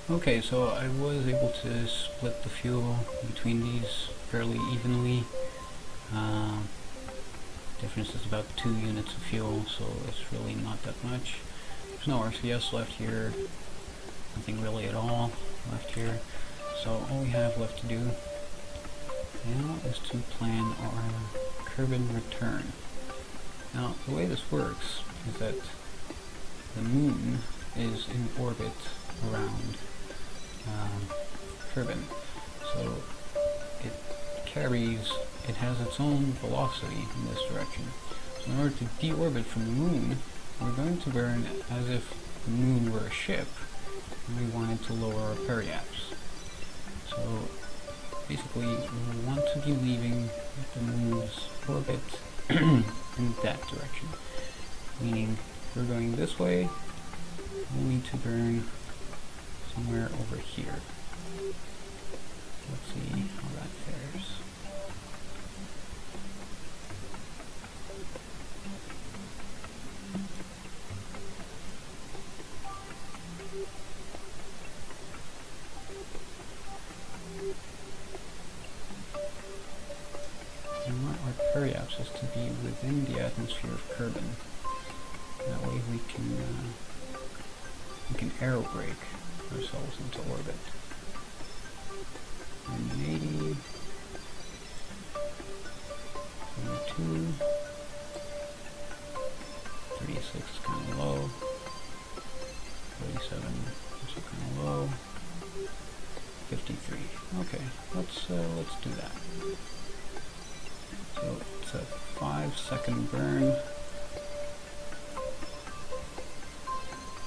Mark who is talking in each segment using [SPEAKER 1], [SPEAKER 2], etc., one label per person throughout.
[SPEAKER 1] Okay, so I was able to split the fuel between these fairly evenly. Difference is about 2 units of fuel, so it's really not that much. There's no RCS left here, nothing really at all left here. So all we have left to do now is to plan our Kerbal return. Now the way this works is that the moon is in orbit around Kerbal, so it has its own velocity in this direction. So in order to deorbit from the moon, we're going to burn as if the moon were a ship and we wanted to lower our periaps. So basically we want to be leaving the moon's orbit in that direction, meaning if we're going this way, we'll need to burn somewhere over here. Let's see how that fares. We want our periapsis to be within the atmosphere of Kerbal. That way we can aero brake ourselves into orbit. 80, 72, 36 is kind of low, 37 also kind of low, 53. Okay, let's do that. So it's a 5-second burn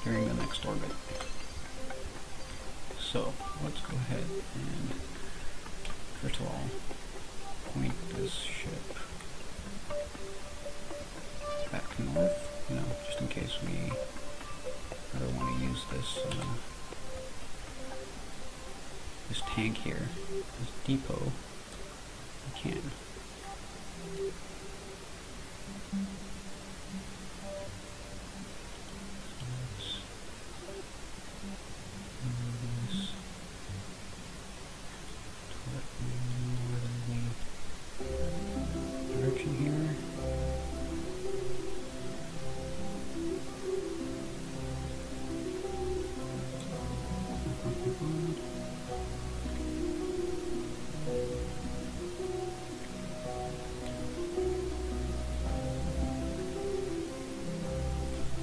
[SPEAKER 1] during the next orbit. So let's go ahead and first of all point this ship back to north, just in case we ever want to use this tank here, this depot. We can.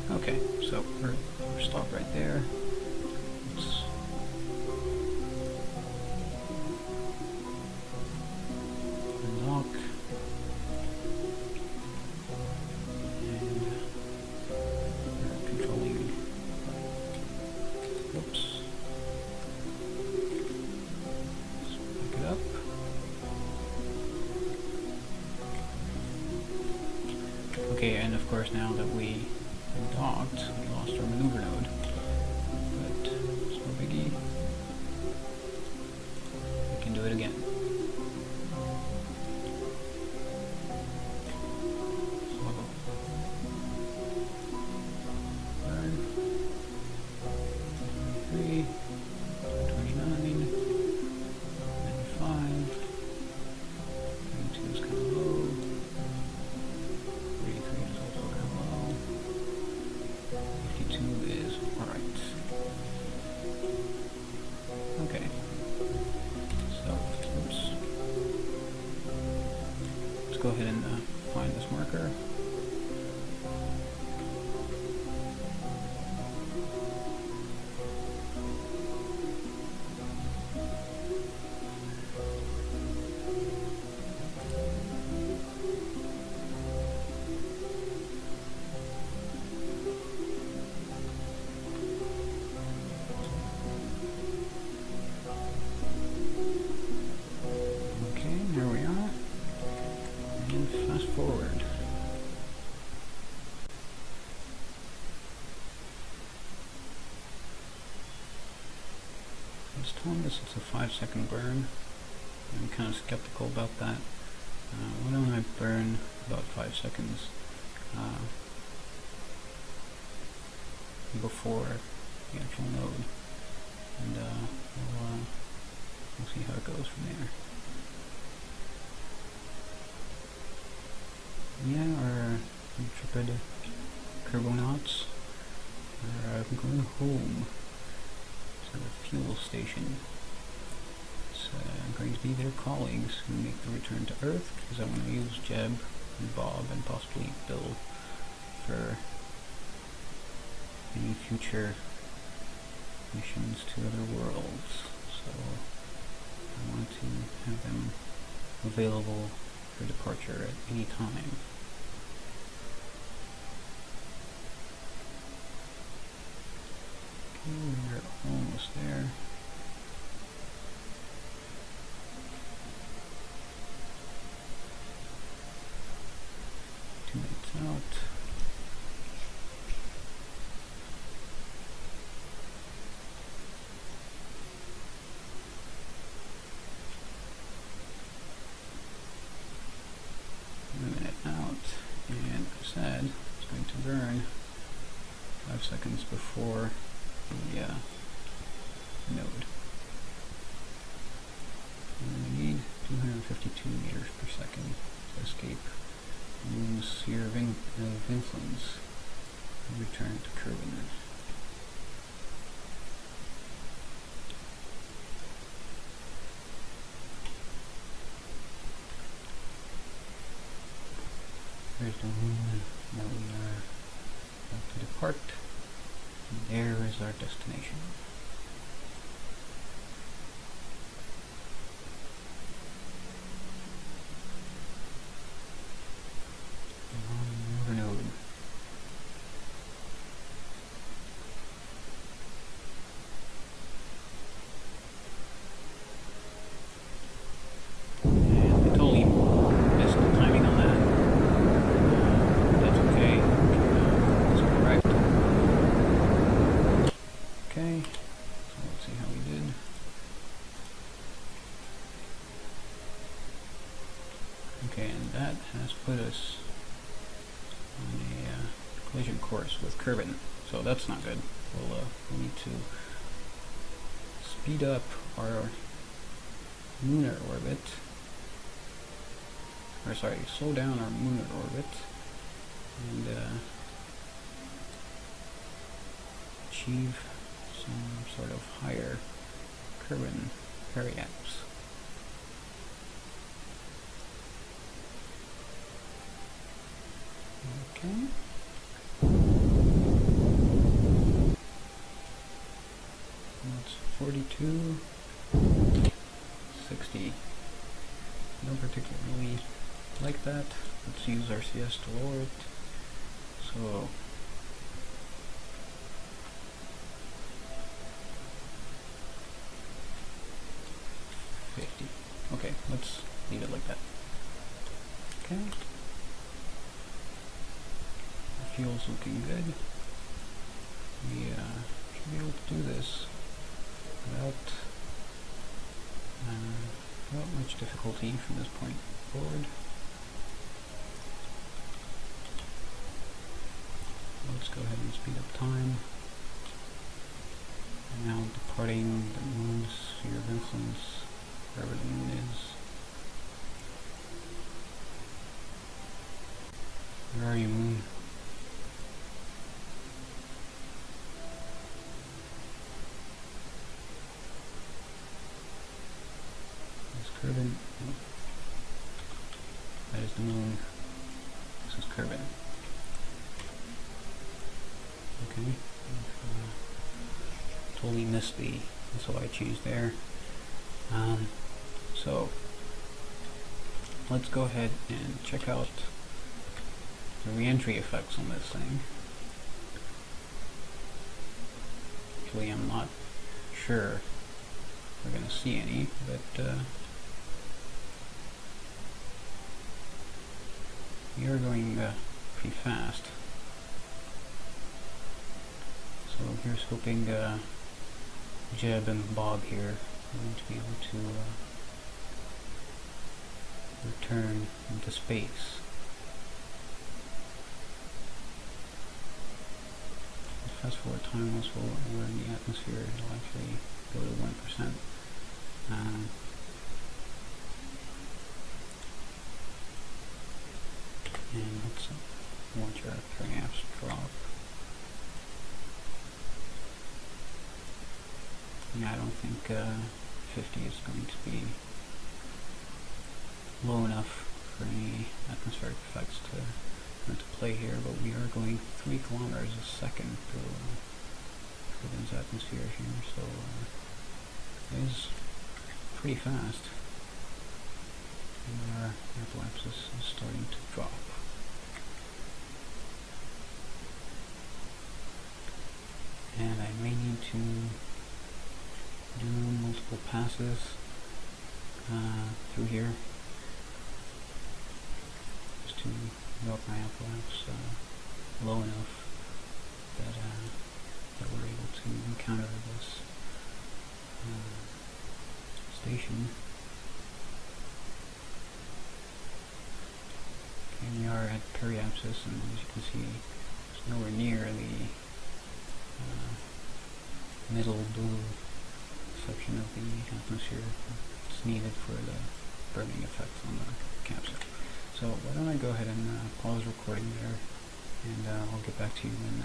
[SPEAKER 1] Okay, so we're stopped right there. Let's unlock. And we're controlling. Oops. Let's pick it up. Okay, and of course now that we docked, we lost our maneuver node, but it's no biggie. We can do it again. Burn. 23, 29, 95, 22 is kind of low, 33 is also kind of low. 52 is alright. Okay. So, oops. Let's go ahead and find this marker. Forward. It's telling us it's a 5-second burn. I'm kind of skeptical about that. Why don't I burn about 5 seconds before the actual node, and it goes from there. Yeah, our intrepid Kerbonauts are going home to the fuel station. It's going to be their colleagues who make the return to Earth, because I want to use Jeb and Bob and possibly Bill for any future missions to other worlds. So I want to have them available for departure at any time. Okay, we're almost there. Out. A minute out, and I said it's going to burn 5 seconds before the node. And we need 252 meters per second to escape the moon's sphere of influence and return to Kerbal. There's the moon. Now we are about to depart. And there is our destination. Okay, and that has put us on a collision course with Kerbal, so that's not good. We'll need to speed up our Munar orbit, or sorry, slow down our Munar orbit, and achieve some sort of higher Kerbal periapse. Okay. That's 42, 60. Don't particularly like that. Let's use RCS to lower it. So okay, let's leave it like that. Okay. The fuel's looking good. We should be able to do this without much difficulty from this point forward. Let's go ahead and speed up time. Now departing the moon's sphere of influence, wherever the moon is. Where are you, moon? This is Kerbal. No. That is the moon. This is Kerbal. Okay. Totally missed the SOI change there. So let's go ahead and check out the re-entry effects on this thing. Actually, I'm not sure we're going to see any, but we are going pretty fast. So here's hoping Jeb and Bob here are going to be able to return into space. Fast forward time, once we're in the atmosphere, it'll actually go to 1%. watch our periapse drop. Yeah, I don't think 50 is going to be low enough for any atmospheric effects to come into play here, but we are going 3 kilometers a second through Kerbin's atmosphere here, so it is pretty fast. And our apoapsis is starting to drop. And I may need to do multiple passes through here just to go up my apoapsis low enough that that we're able to encounter this station. Okay, we are at periapsis, and as you can see, it's nowhere near the middle blue section of the atmosphere that's needed for the burning effect on the capsule. So why don't I go ahead and pause recording there, and I'll get back to you when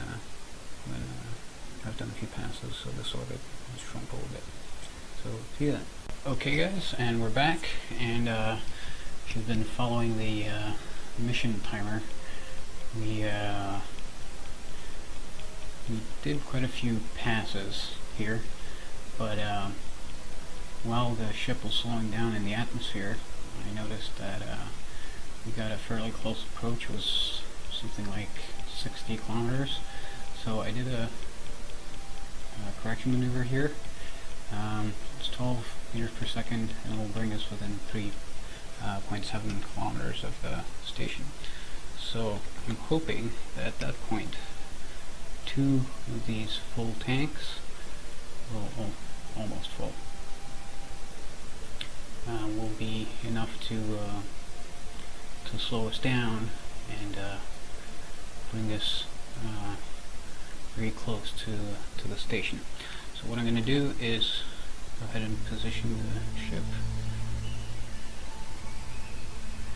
[SPEAKER 1] I've done a few passes, so this orbit has shrunk a little bit. So see you then. Okay guys, and we're back, and if you've been following the mission timer, we did quite a few passes here, but while the ship was slowing down in the atmosphere, I noticed that we got a fairly close approach. It was something like 60 kilometers. So I did a correction maneuver here. It's 12 meters per second, and it will bring us within 3.7 kilometers of the station. So I'm hoping that at that point, 2 of these full tanks, well, almost full, will be enough to slow us down and bring us very close to the station. So what I'm going to do is go ahead and position the ship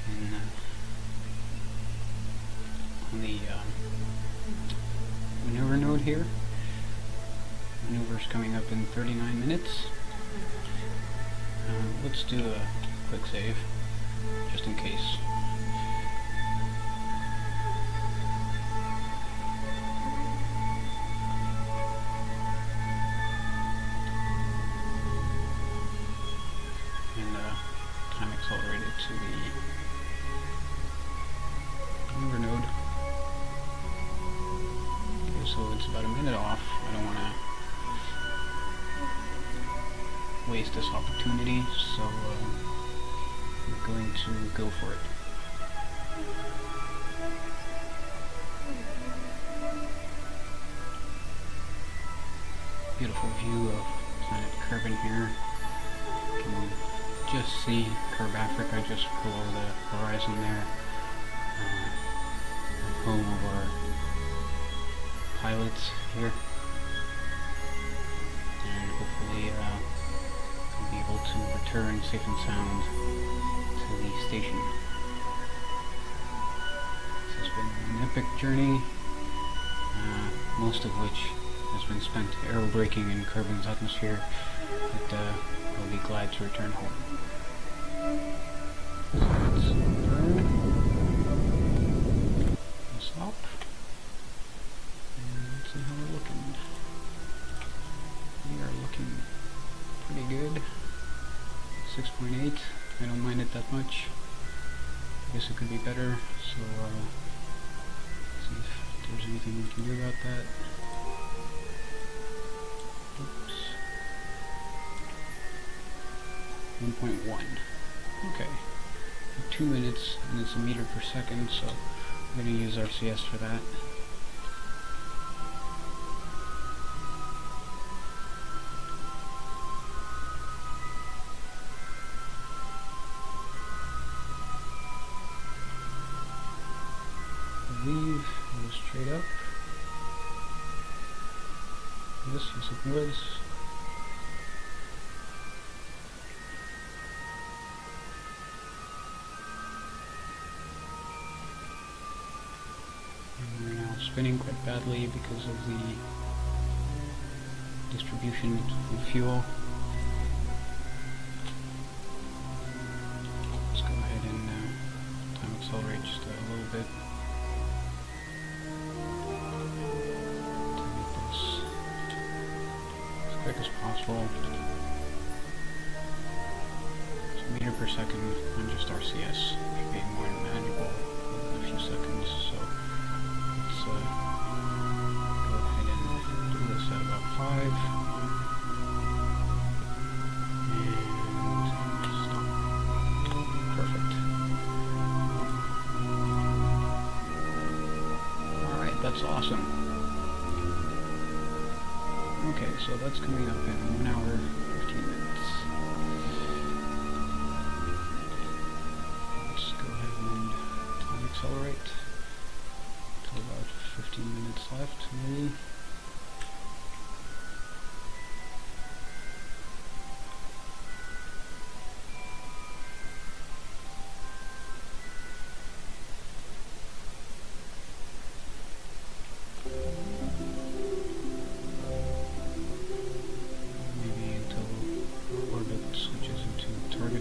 [SPEAKER 1] in, on the maneuver node here. Maneuver's coming up in 39 minutes. Let's do a quick save, just in case. And time accelerated to the maneuver node. Okay, so it's about a minute off. I don't want to waste this opportunity, so I'm going to go for it. Beautiful view of planet Kerbal here. You can just see Kerb Africa just below the horizon there. The home of our pilots here, and hopefully we'll be able to return safe and sound to the station. This has been an epic journey, most of which has been spent aerobraking in Kerbin's atmosphere, but we'll be glad to return home. So let's burn, and stop, and let's see how we're looking. We are looking pretty good. 6.8. I don't mind it that much. I guess it could be better, so see if there's anything we can do about that. Oops. 1.1. Okay. 2 minutes, and it's a meter per second, so I'm going to use RCS for that. I believe it was straight up. Yes, it was. spinning quite badly because of the distribution of fuel. Let's go ahead and time accelerate just a little bit to make this as quick as possible. So meter per second on just RCS should be more manageable within a few seconds. So let's go ahead and do this at about 5. That's awesome. Okay, so that's coming up in 1 hour, 15 minutes. Let's go ahead and time accelerate to about 15 minutes left, maybe.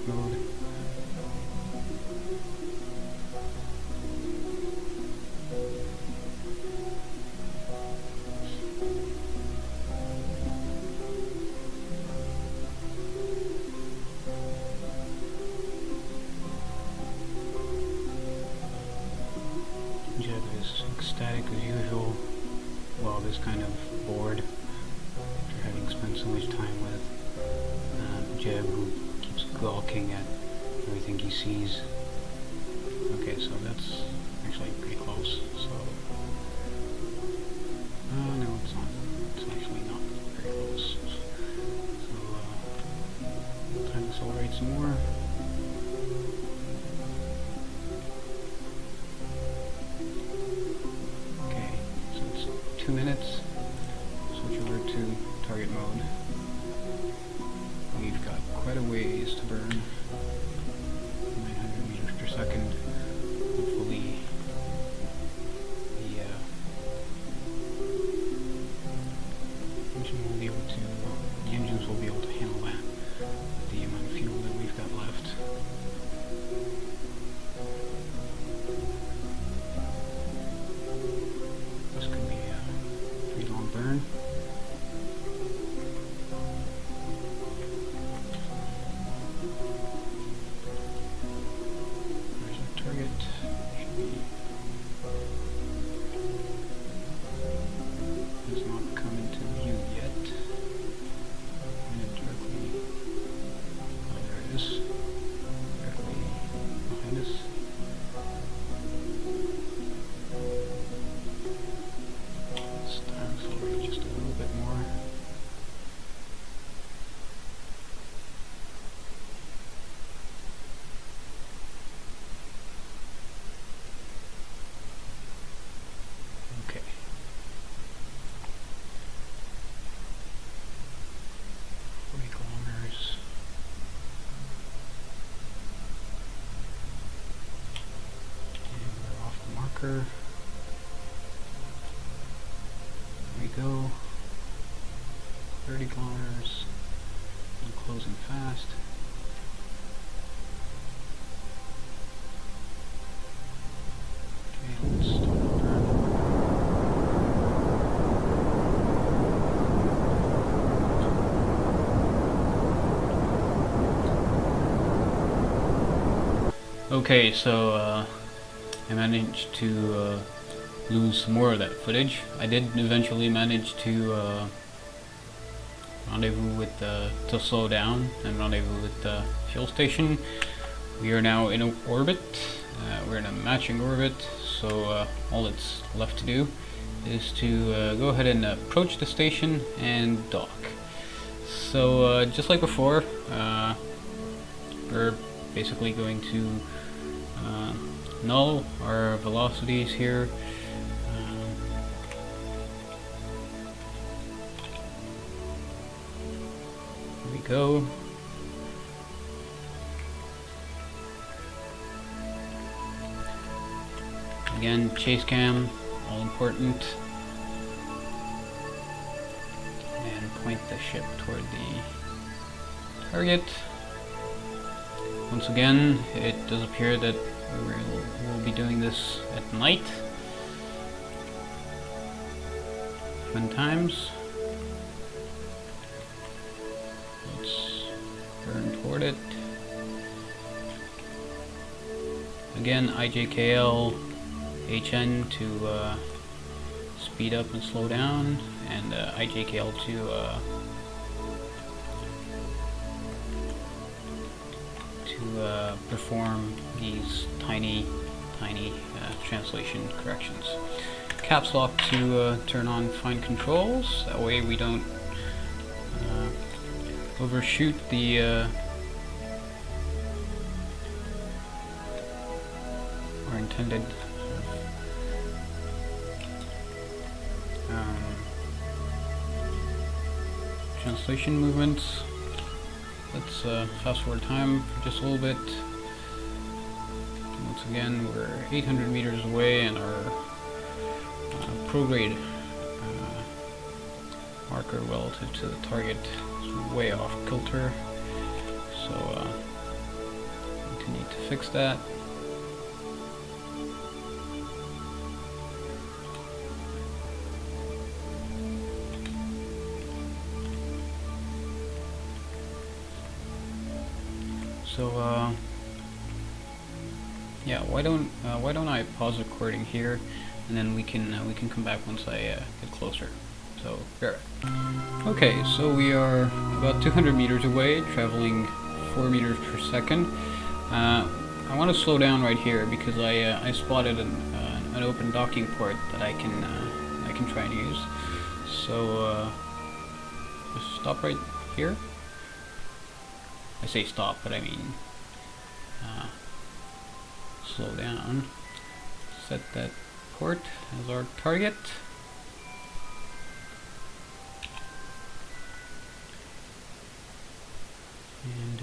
[SPEAKER 1] Mode. Jeb is ecstatic as usual. Well, is kind of bored after having spent so much time with Jeb, who gawking at everything he sees. Okay, so that's actually pretty close. So, no, it's not. It's actually not very close. So, time to accelerate some more. Okay, so it's 2 minutes. Switch over to target mode. We've got quite a ways to burn. 900 meters per second. Hopefully the engines will be able to handle that, the amount of fuel that we've got left. This could be a pretty long burn. Here we go. 30 kilometers. I'm closing fast. Okay, let's start the burn. Okay, so I managed to lose some more of that footage. I did eventually manage to rendezvous with to slow down and rendezvous with the fuel station. We are now in orbit. We're in a matching orbit, so all that's left to do is to go ahead and approach the station and dock. So just like before, we're basically going to null our velocities here. Here we go. Again, chase cam, all important. And point the ship toward the target. Once again, it does appear that we'll be doing this at night. Fun times. Let's burn toward it. Again, IJKL HN to speed up and slow down, and IJKL to perform these tiny translation corrections. Caps lock to turn on fine controls. That way we don't overshoot the our intended translation movements. Let's fast forward time for just a little bit. Once again, we're 800 meters away, and our prograde marker relative to the target is way off kilter. So we need to fix that. So yeah, why don't I pause the recording here, and then we can come back once I get closer. So there. Okay, so we are about 200 meters away, traveling 4 meters per second. I want to slow down right here because I spotted an open docking port that I can try and use. So just stop right here. I say stop, but I mean slow down. Set that port as our target. And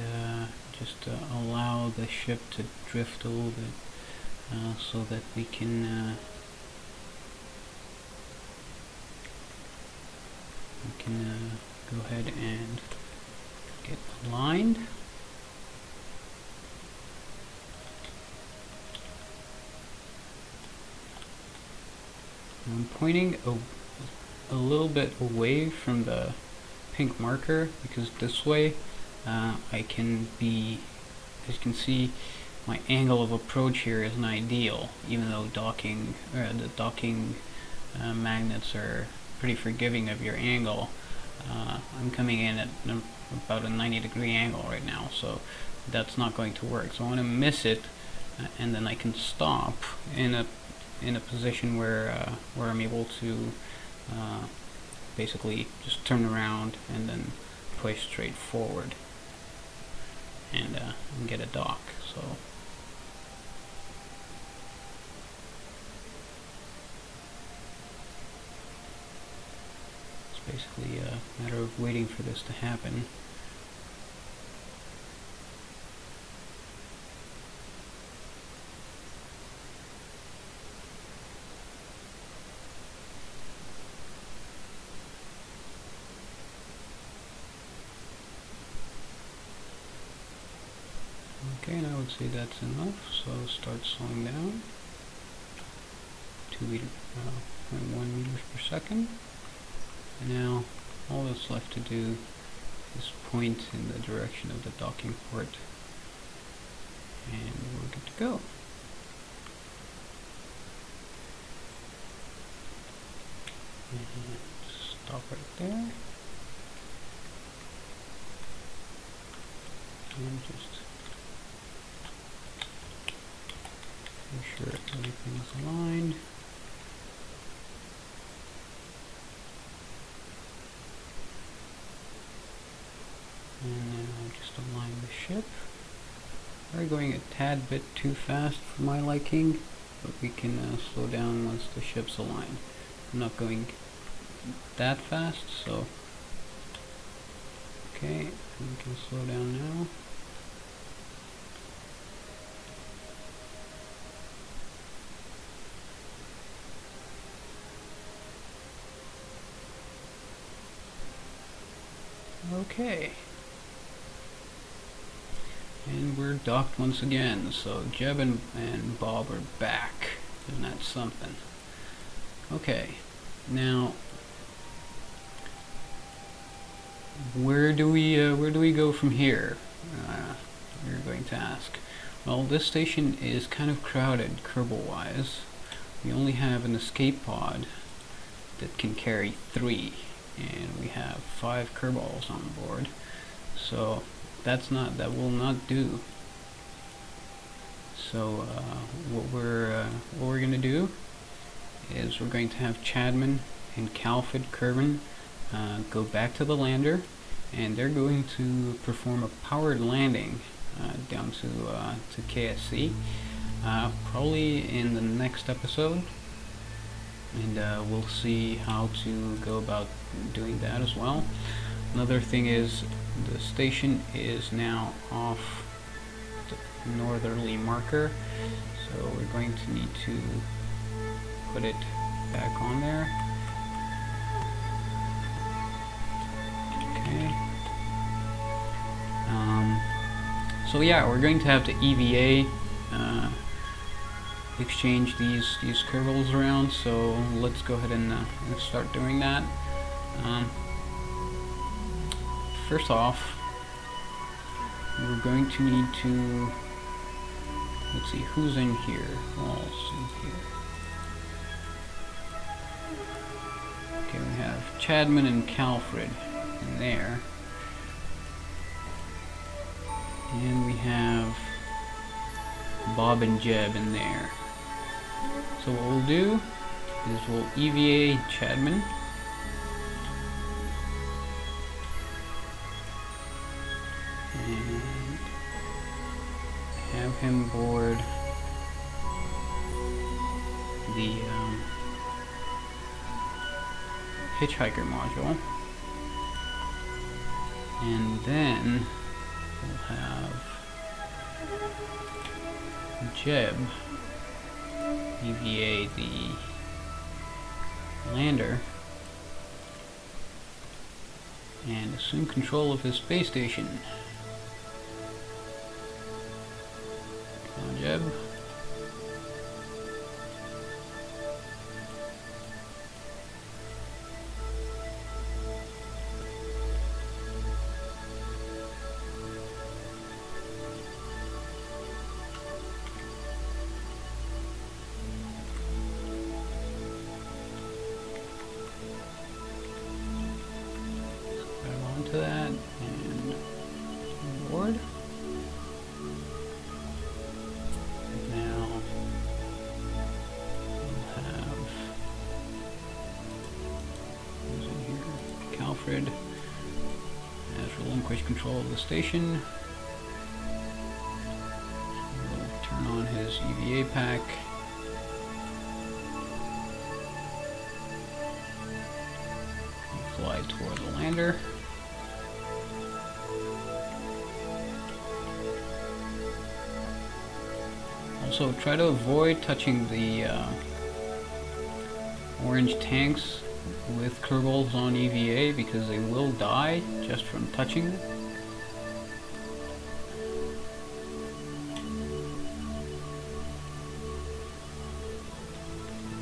[SPEAKER 1] just allow the ship to drift a little bit so that we can go ahead and get aligned. I'm pointing a little bit away from the pink marker because this way I can be, as you can see, my angle of approach here isn't ideal, even though the docking magnets are pretty forgiving of your angle. I'm coming in at about a 90-degree angle right now, so that's not going to work. So I want to miss it, and then I can stop in a position where I'm able to basically just turn around and then push straight forward and get a dock. So it's basically a matter of waiting for this to happen. Okay, and I would say that's enough, so start slowing down. 0.1 meters per second. And now all that's left to do is point in the direction of the docking port, and we're good to go. And stop right there. And just make sure everything's aligned. And then I'll just align the ship. We're going a tad bit too fast for my liking, but we can slow down once the ship's aligned. I'm not going that fast, so okay, we can slow down now. Okay. And we're docked once again, so Jeb and Bob are back. Isn't that something? Okay, now where do we go from here? You're going to ask. Well, this station is kind of crowded, Kerbal-wise. We only have an escape pod that can carry 3, and we have 5 Kerbals on board. So that will not do. So what we're gonna do is we're going to have Chadman and Calfred Kerbin go back to the lander, and they're going to perform a powered landing down to KSC, probably in the next episode, and we'll see how to go about doing that as well. Another thing is the station is now off the northerly marker, so we're going to need to put it back on there. Okay. So yeah, we're going to have to EVA exchange these Kerbals around. So let's go ahead and start doing that. First off, we're going to need to, let's see, who's in here? All's in here. Okay, we have Chadman and Calfred in there. And we have Bob and Jeb in there. So what we'll do is we'll EVA Chadman. And have him board the hitchhiker module. And then we'll have Jeb EVA the lander and assume control of his space station. Come on, Jeb. To that and board. Now we'll have who's in here? Calfred has relinquished control of the station. We'll turn on his EVA pack. We'll fly toward the lander. Also, try to avoid touching the orange tanks with Kerbals on EVA because they will die just from touching it.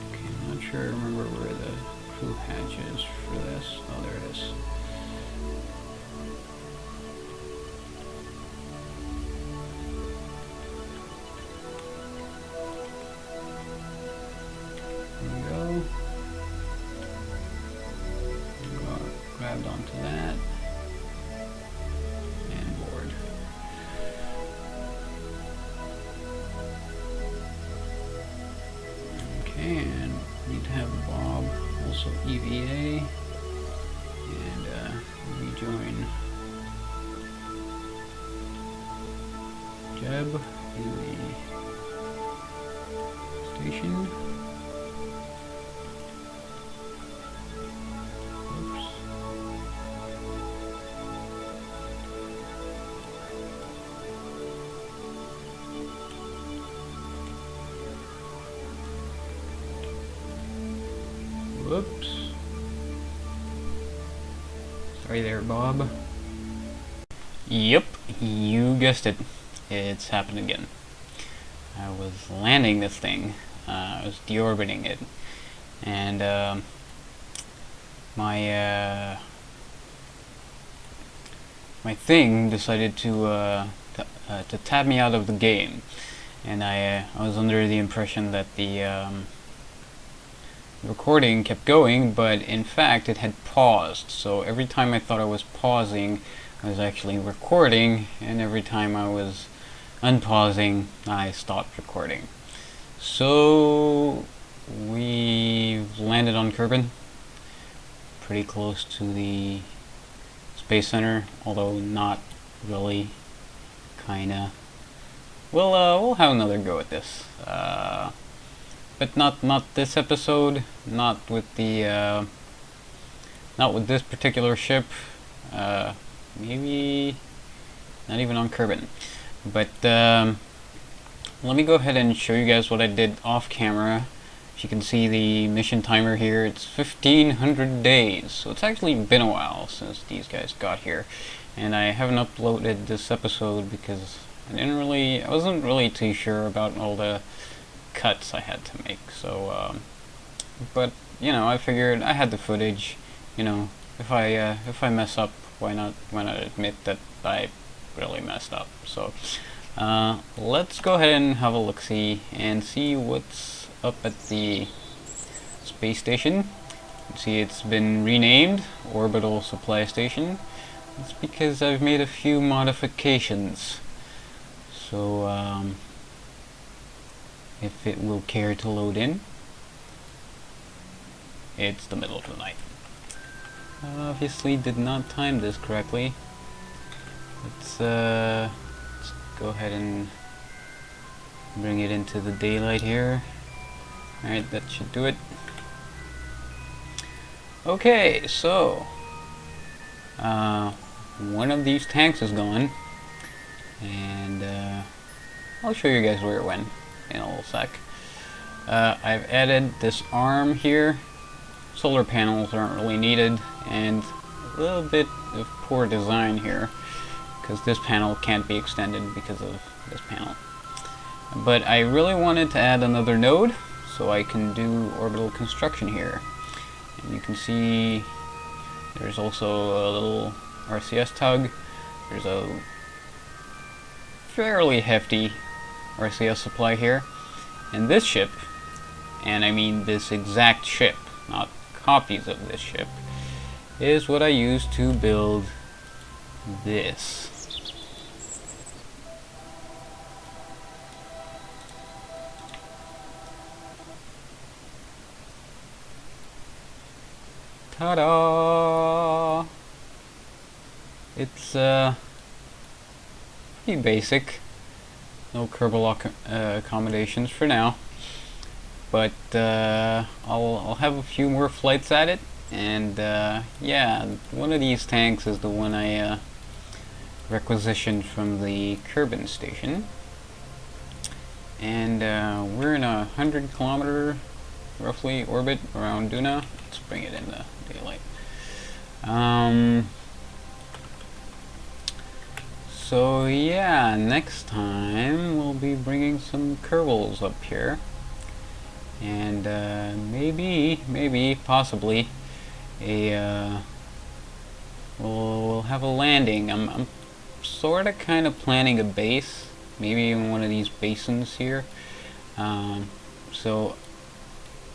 [SPEAKER 1] Okay, I'm not sure I remember where the crew hatch is for this. Oh, there it is. Grabbed onto that and board. Okay, and we need to have Bob also EVA and rejoin Jeb in the station. Whoops. Sorry there, Bob. Yep, you guessed it. It's happened again. I was landing this thing. I was deorbiting it, and my my thing decided to tab me out of the game, and I was under the impression that the recording kept going, but in fact it had paused. So every time I thought I was pausing, I was actually recording, and every time I was unpausing, I stopped recording. So we landed on Kerbal, pretty close to the Space Center, although not really. Kinda. We'll have another go at this, but not this episode. Not with the not with this particular ship. Maybe not even on Kerbal. But let me go ahead and show you guys what I did off camera. As you can see the mission timer here, it's 1500 days, so it's actually been a while since these guys got here, and I haven't uploaded this episode because I wasn't really too sure about all the cuts I had to make. So but you know, I figured I had the footage. You know, if I mess up, why not admit that I really messed up. So let's go ahead and have a look-see and see what's up at the space station. You can see it's been renamed Orbital Supply Station. It's because I've made a few modifications. So if it will care to load in. It's the middle of the night. Obviously did not time this correctly. Let's go ahead and bring it into the daylight here. Alright, that should do it. Okay, so one of these tanks is gone, and I'll show you guys where it went in a little sec. I've added this arm here. Solar panels aren't really needed, and a little bit of poor design here because this panel can't be extended because of this panel. But I really wanted to add another node so I can do orbital construction here. And you can see there's also a little RCS tug. There's a fairly hefty RCS supply here. And this ship, and I mean this exact ship, not copies of this ship, is what I used to build this. Ta-da! It's pretty basic. No Kerbal accommodations for now. But I'll have a few more flights at it, and yeah, one of these tanks is the one I requisitioned from the Kerbal station, and we're in 100-kilometer roughly orbit around Duna. Let's bring it into daylight. So yeah, next time we'll be bringing some Kerbals up here. And maybe, possibly, we'll have a landing. I'm sort of kind of planning a base, maybe in one of these basins here. So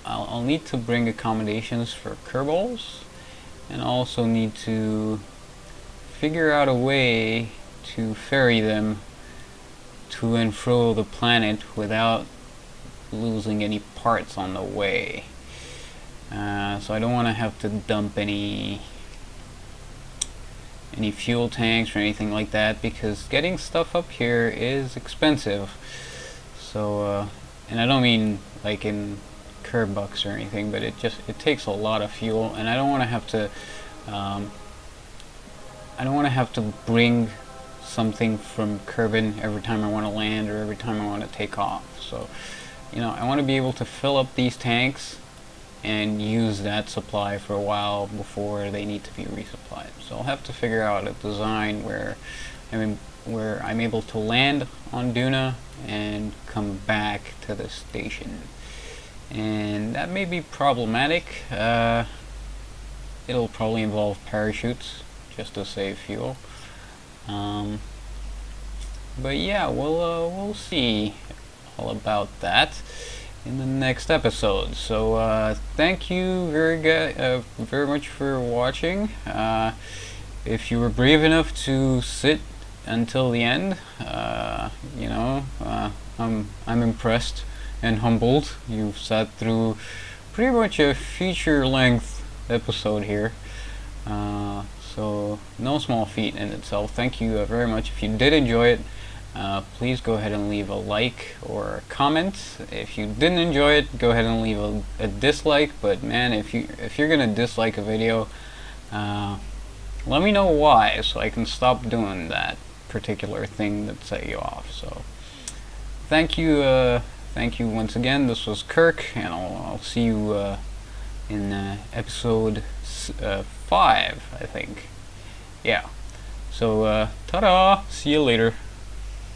[SPEAKER 1] I'll need to bring accommodations for Kerbals, and also need to figure out a way to ferry them to and fro the planet without losing any parts on the way. So I don't want to have to dump any fuel tanks or anything like that, because getting stuff up here is expensive. So and I don't mean like in Kerbucks or anything, but it takes a lot of fuel, and I don't want to have to bring something from Kerbal every time I want to land or every time I want to take off. So you know, I want to be able to fill up these tanks and use that supply for a while before they need to be resupplied. So I'll have to figure out a design where I'm able to land on Duna and come back to the station. And that may be problematic. It'll probably involve parachutes just to save fuel. But yeah, we'll see all about that in the next episode. So thank you very much for watching. If you were brave enough to sit until the end, you know, I'm impressed and humbled. You've sat through pretty much a feature-length episode here. So no small feat in itself. Thank you very much. If you did enjoy it, please go ahead and leave a like or a comment. If you didn't enjoy it, go ahead and leave a dislike. But man, if you're gonna dislike a video, let me know why, so I can stop doing that particular thing that set you off. So thank you once again. This was Kirk, and I'll see you in episode 5, I think. Yeah. So ta-da! See you later.